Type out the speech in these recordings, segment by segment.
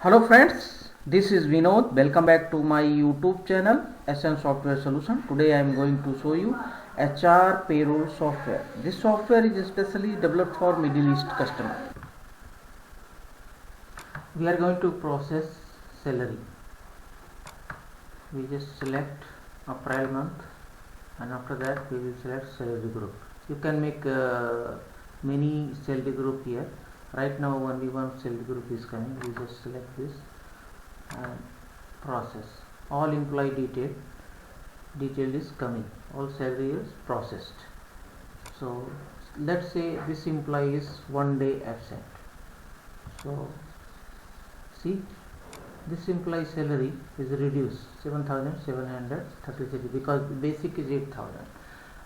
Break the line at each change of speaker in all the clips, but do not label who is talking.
Hello friends, this is Vinod. Welcome back to my YouTube channel SN Software Solution. Today I am going to show you HR payroll software. This software is especially developed for Middle East customer. We are going to process salary. We just select April month and after that we will select salary group. You can make many salary group here. Right now only one salary group is coming. We just select this and process. All employee detail is coming. All salary is processed. So let's say this employee is 1 day absent. So see, this employee salary is reduced 7,733 because basic is 8,000,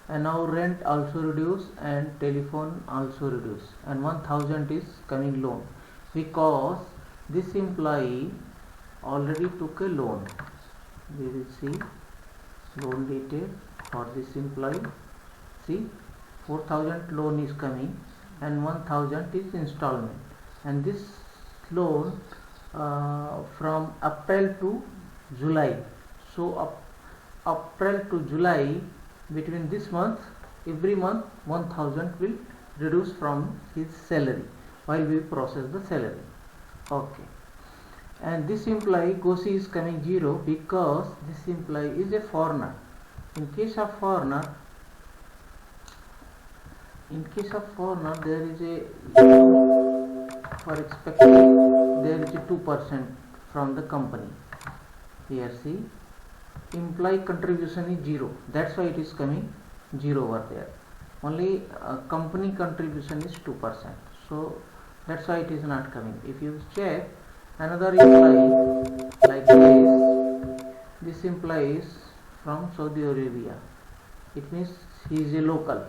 and now rent also reduced and telephone also reduced, and 1,000 is coming loan because this employee already took a loan. We will see loan detail for this employee. See, 4,000 loan is coming and 1,000 is installment, and this loan from April to July. So April to July, between this month, every month 1,000 will reduce from his salary while we process the salary. Okay, and this employee GOSI is coming 0 because this employee is a foreigner. In case of foreigner, there is a for expected there is a 2% from the company. Here see, employee contribution is 0, that's why it is coming 0 over there. Only company contribution is 2%, so that's why it is not coming. If you check another employee like this employee is from Saudi Arabia, it means he is a local,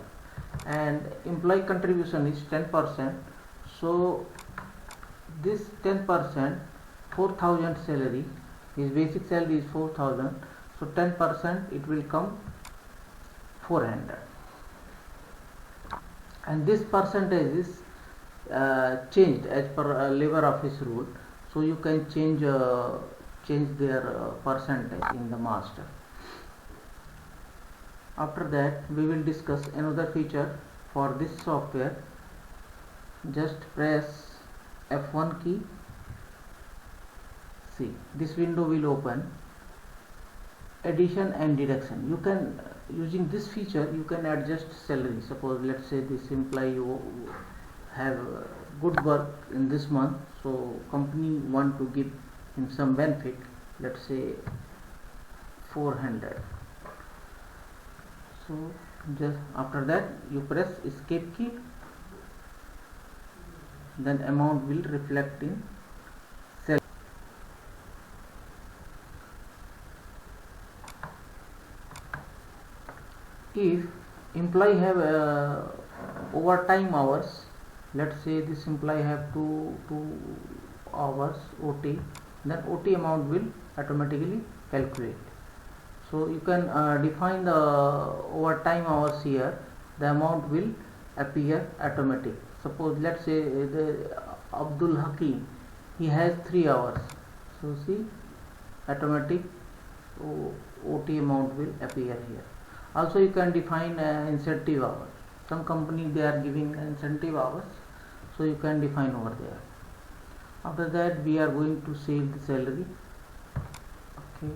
and employee contribution is 10%. So this 10%, 4,000 salary, his basic salary is 4,000, so 10% it will come 400, and this percentage is changed as per labor office rule. So you can change their percentage in the master. After that we will discuss another feature for this software. Just press F1 key. See, this window will open. Addition and deduction. You can, using this feature, you can adjust salary. Suppose let's say this employee have good work in this month, so company want to give him some benefit, let's say 400. So just after that you press escape key, then amount will reflect in salary. If employee have overtime hours, let's say this employee have 2 hours OT, then OT amount will automatically calculate. So you can define the overtime hours here, the amount will appear automatic. Suppose let's say the Abdul Hakim, he has 3 hours, so see, automatic OT amount will appear here. Also you can define incentive hours. Some company they are giving incentive hours, so you can define over there. After that we are going to save the salary. Okay,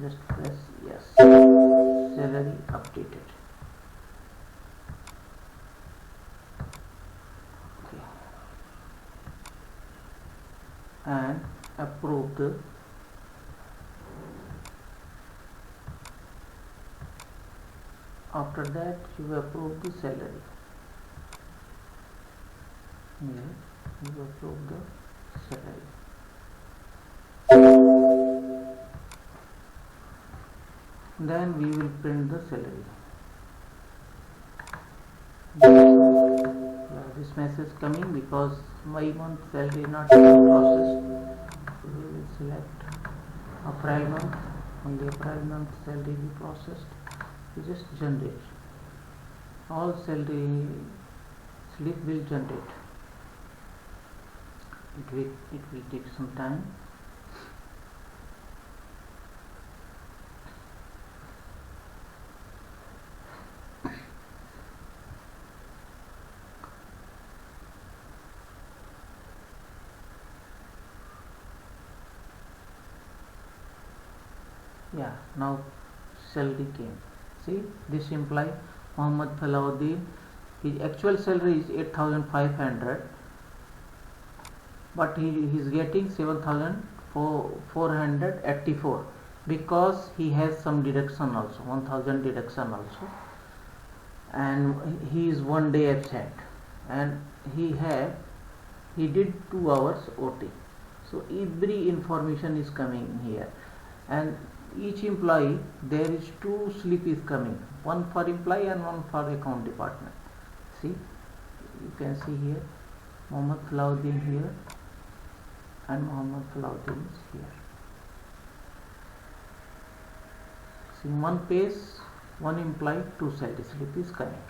just press yes. Salary updated. Okay, and approve the after that you approve the salary. You approve the salary. Then we will print the salary. This message coming because my month salary not processed. So we will select April month. Only April month salary will be processed. We just generate. All salary slip will generate. it will take some time. Yeah, now salary came. See, this implies Muhammad Falauddin, his actual salary is 8,500, but he is getting 7,484 because he has some deduction also, 1,000 deduction also, and he is 1 day absent, and he did 2 hours OT. So every information is coming here, and each employee there is 2 slip is coming, one for employee and one for account department. See, you can see here Muhammad Falauddin here and Muhammad Falauddin is here. See, one page, one employee, 2 salary slip is coming.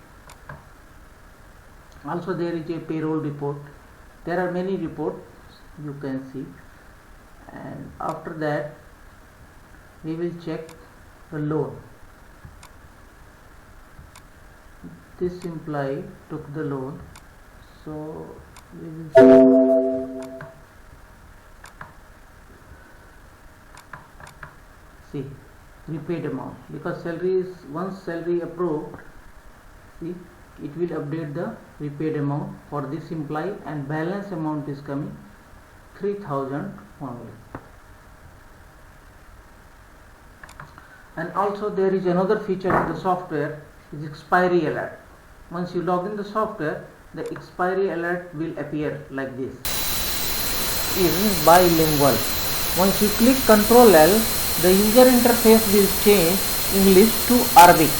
Also there is a payroll report. There are many reports you can see, and after that we will check the loan. This employee took the loan, so we will see repaid amount, because salary is once salary approved, see it will update the repaid amount for this employee, and balance amount is coming 3,000 only. And also there is another feature in the software, is expiry alert. Once you log in the software, the expiry alert will appear like this. Is bilingual. Once you click Ctrl L, the user interface will change English to Arabic.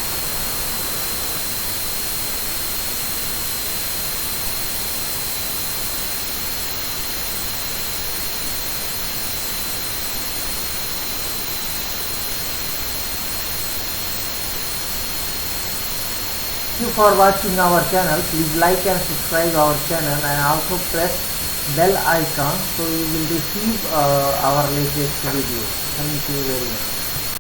Thank you for watching our channel. Please like and subscribe our channel, and also press bell icon so you will receive our latest video. Thank you very much.